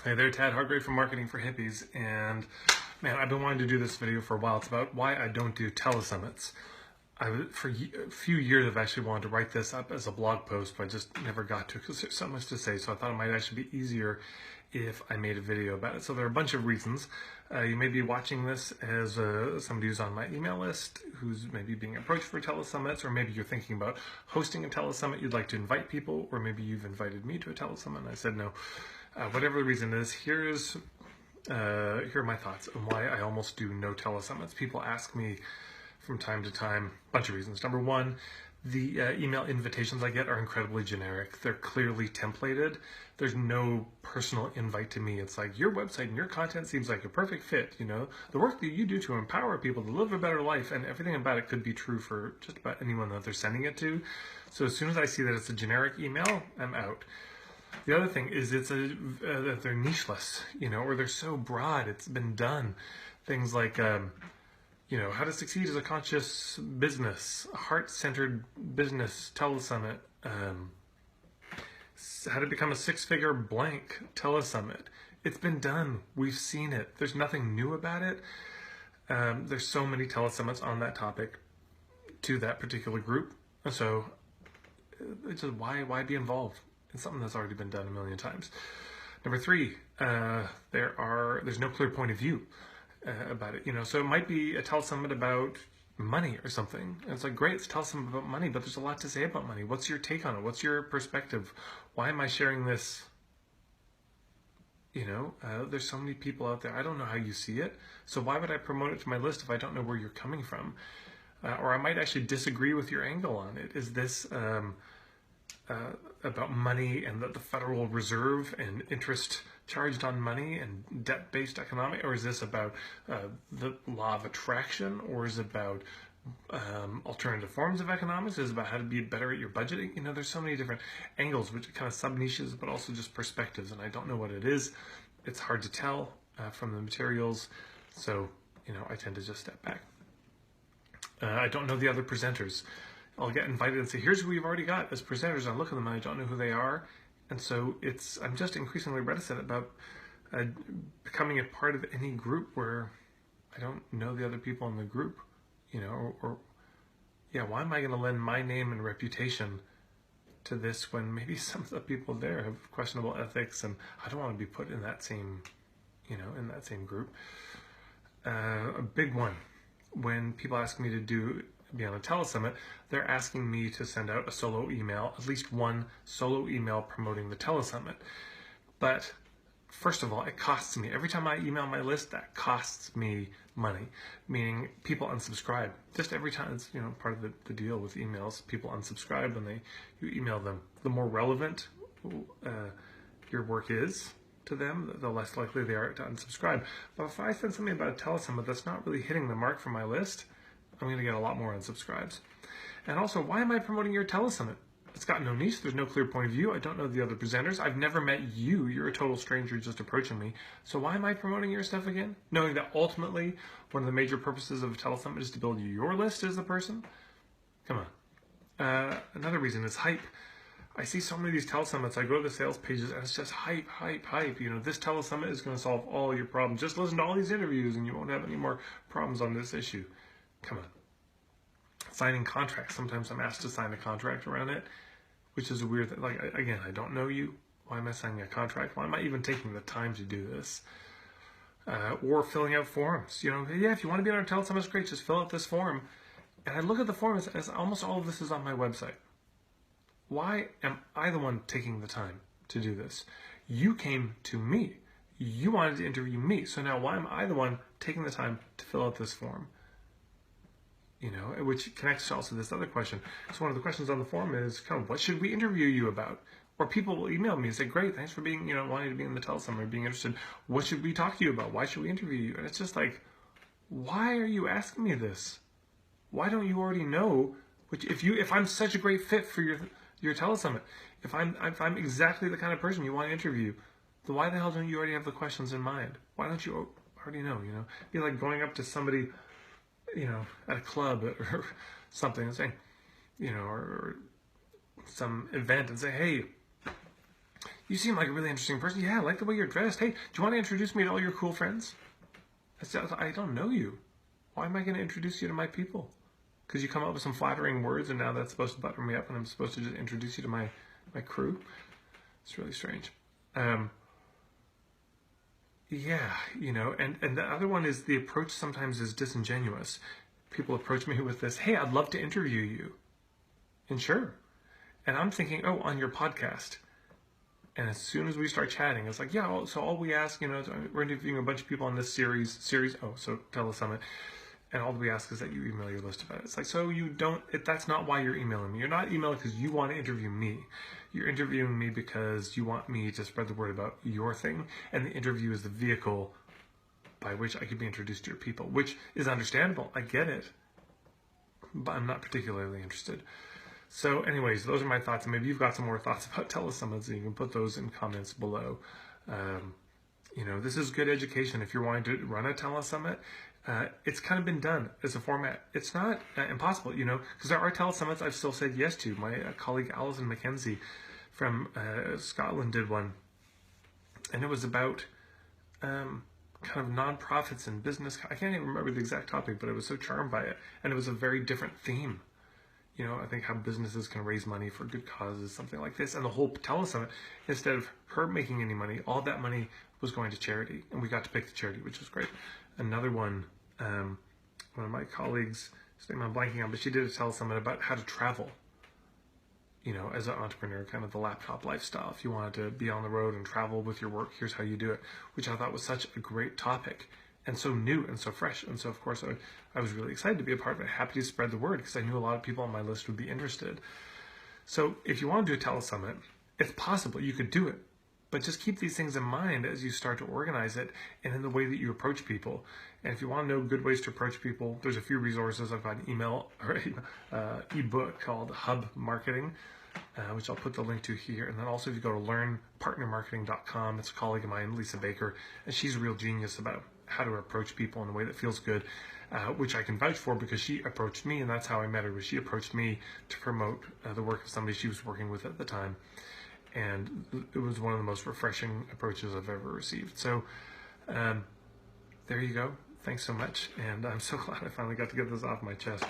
Hey there, Tad Hargrave from Marketing for Hippies, and man, I've been wanting to do this video for a while. It's about why I don't do telesummits. For a few years, I've actually wanted to write this up as a blog post, but I just never got to it because there's so much to say. So I thought it might actually be easier if I made a video about it. So there are a bunch of reasons. You may be watching this as somebody who's on my email list, who's maybe being approached for telesummits, or maybe you're thinking about hosting a telesummit. You'd like to invite people, or maybe you've invited me to a telesummit, and I said no. Whatever the reason is, here are my thoughts on why I almost do no telesummits. People ask me from time to time a bunch of reasons. Number one, the email invitations I get are incredibly generic. They're clearly templated. There's no personal invite to me. It's like, your website and your content seems like a perfect fit. You know, the work that you do to empower people to live a better life, and everything about it could be true for just about anyone that they're sending it to. So as soon as I see that it's a generic email, I'm out. The other thing is that they're nicheless, you know, or they're so broad, it's been done. Things like, you know, how to succeed as a conscious business, a heart-centered business telesummit, how to become a six-figure blank telesummit. It's been done. We've seen it. There's nothing new about it. There's so many telesummits on that topic to that particular group. So it's just why be involved? It's something that's already been done a million times. Number three, there's no clear point of view about it. You know, so it might be a telesummit about money or something. And it's like, great, it's a telesummit about money, but there's a lot to say about money. What's your take on it? What's your perspective? Why am I sharing this? You know, there's so many people out there. I don't know how you see it. So why would I promote it to my list if I don't know where you're coming from? Or I might actually disagree with your angle on it. Is this about money and the Federal Reserve and interest charged on money and debt-based economic, or is this about the law of attraction, or is it about alternative forms of economics? Is it about how to be better at your budgeting? You know, there's so many different angles, which are kind of sub-niches, but also just perspectives, and I don't know what it is. It's hard to tell from the materials, so, you know, I tend to just step back. I don't know the other presenters. I'll get invited and say, here's who we've already got as presenters. I look at them and I don't know who they are. And so I'm just increasingly reticent about becoming a part of any group where I don't know the other people in the group, you know, or yeah, why am I going to lend my name and reputation to this when maybe some of the people there have questionable ethics, and I don't want to be put in that same, you know, in that same group. A big one, when people ask me to be on a telesummit, they're asking me to send out a solo email, at least one solo email promoting the telesummit. But first of all, it costs me. Every time I email my list, that costs me money, meaning people unsubscribe. Just every time, it's, you know, part of the deal with emails. People unsubscribe when you email them. The more relevant your work is to them, the less likely they are to unsubscribe. But if I send something about a telesummit that's not really hitting the mark for my list, I'm going to get a lot more unsubscribes. And also, why am I promoting your telesummit? It's got no niche. There's no clear point of view. I don't know the other presenters. I've never met you. You're a total stranger just approaching me. So why am I promoting your stuff again? Knowing that ultimately, one of the major purposes of a telesummit is to build your list as the person? Come on. Another reason is hype. I see so many of these telesummits. I go to the sales pages and it's just hype, hype, hype. You know, this telesummit is going to solve all your problems. Just listen to all these interviews and you won't have any more problems on this issue. Come on. Signing contracts. Sometimes I'm asked to sign a contract around it, which is a weird thing. Like, again, I don't know you. Why am I signing a contract? Why am I even taking the time to do this? Or filling out forms. You know, yeah, if you want to be on our telesummit, it's great. Just fill out this form. And I look at the form as almost all of this is on my website. Why am I the one taking the time to do this? You came to me. You wanted to interview me. So now why am I the one taking the time to fill out this form? You know, which connects to also this other question. So one of the questions on the forum is kind of, what should we interview you about? Or people will email me and say, great, thanks for being, you know, wanting to be in the telesummit, being interested. What should we talk to you about? Why should we interview you? And it's just like, why are you asking me this? Why don't you already know? Which if I'm such a great fit for your telesummit, if I'm exactly the kind of person you want to interview, then why the hell don't you already have the questions in mind? Why don't you already know? You know, it'd be like going up to somebody, you know, at a club or something and saying, you know, or some event and say, hey, you seem like a really interesting person. Yeah, I like the way you're dressed. Hey, do you want to introduce me to all your cool friends? I don't know you. Why am I going to introduce you to my people? Because you come up with some flattering words, and now that's supposed to butter me up, and I'm supposed to just introduce you to my crew. It's really strange. Yeah, and the other one is the approach sometimes is disingenuous. People approach me with this, hey, I'd love to interview you. And sure. And I'm thinking, oh, on your podcast. And as soon as we start chatting, it's like, yeah, so all we ask, we're interviewing a bunch of people on this series, so TeleSummit. And all we ask is that you email your list of it. It's like, so you don't, that's not why you're emailing me. You're not emailing because you want to interview me. You're interviewing me because you want me to spread the word about your thing. And the interview is the vehicle by which I could be introduced to your people, which is understandable. I get it. But I'm not particularly interested. So anyways, those are my thoughts. And maybe you've got some more thoughts about telesummits, and you can put those in comments below. This is good education. If you're wanting to run a telesummit, it's kind of been done as a format. It's not impossible, because there are telesummits I've still said yes to. My colleague Alison McKenzie from Scotland did one, and it was about kind of nonprofits and business. I can't even remember the exact topic, but I was so charmed by it, and it was a very different theme. I think how businesses can raise money for good causes, something like this. And the whole telesummit, instead of her making any money, all that money was going to charity, and we got to pick the charity, which was great. Another one, one of my colleagues, his name I'm blanking on, but she did a telesummit about how to travel, as an entrepreneur, kind of the laptop lifestyle. If you wanted to be on the road and travel with your work, here's how you do it, which I thought was such a great topic and so new and so fresh. And so, of course, I was really excited to be a part of it, happy to spread the word because I knew a lot of people on my list would be interested. So if you want to do a telesummit, it's possible. You could do it. But just keep these things in mind as you start to organize it and in the way that you approach people. And if you want to know good ways to approach people, there's a few resources. I've got an ebook called Hub Marketing, which I'll put the link to here. And then also if you go to learnpartnermarketing.com, it's a colleague of mine, Lisa Baker, and she's a real genius about how to approach people in a way that feels good, which I can vouch for because she approached me, and that's how I met her. Was she approached me to promote the work of somebody she was working with at the time. And it was one of the most refreshing approaches I've ever received. So there you go. Thanks so much. And I'm so glad I finally got to get this off my chest.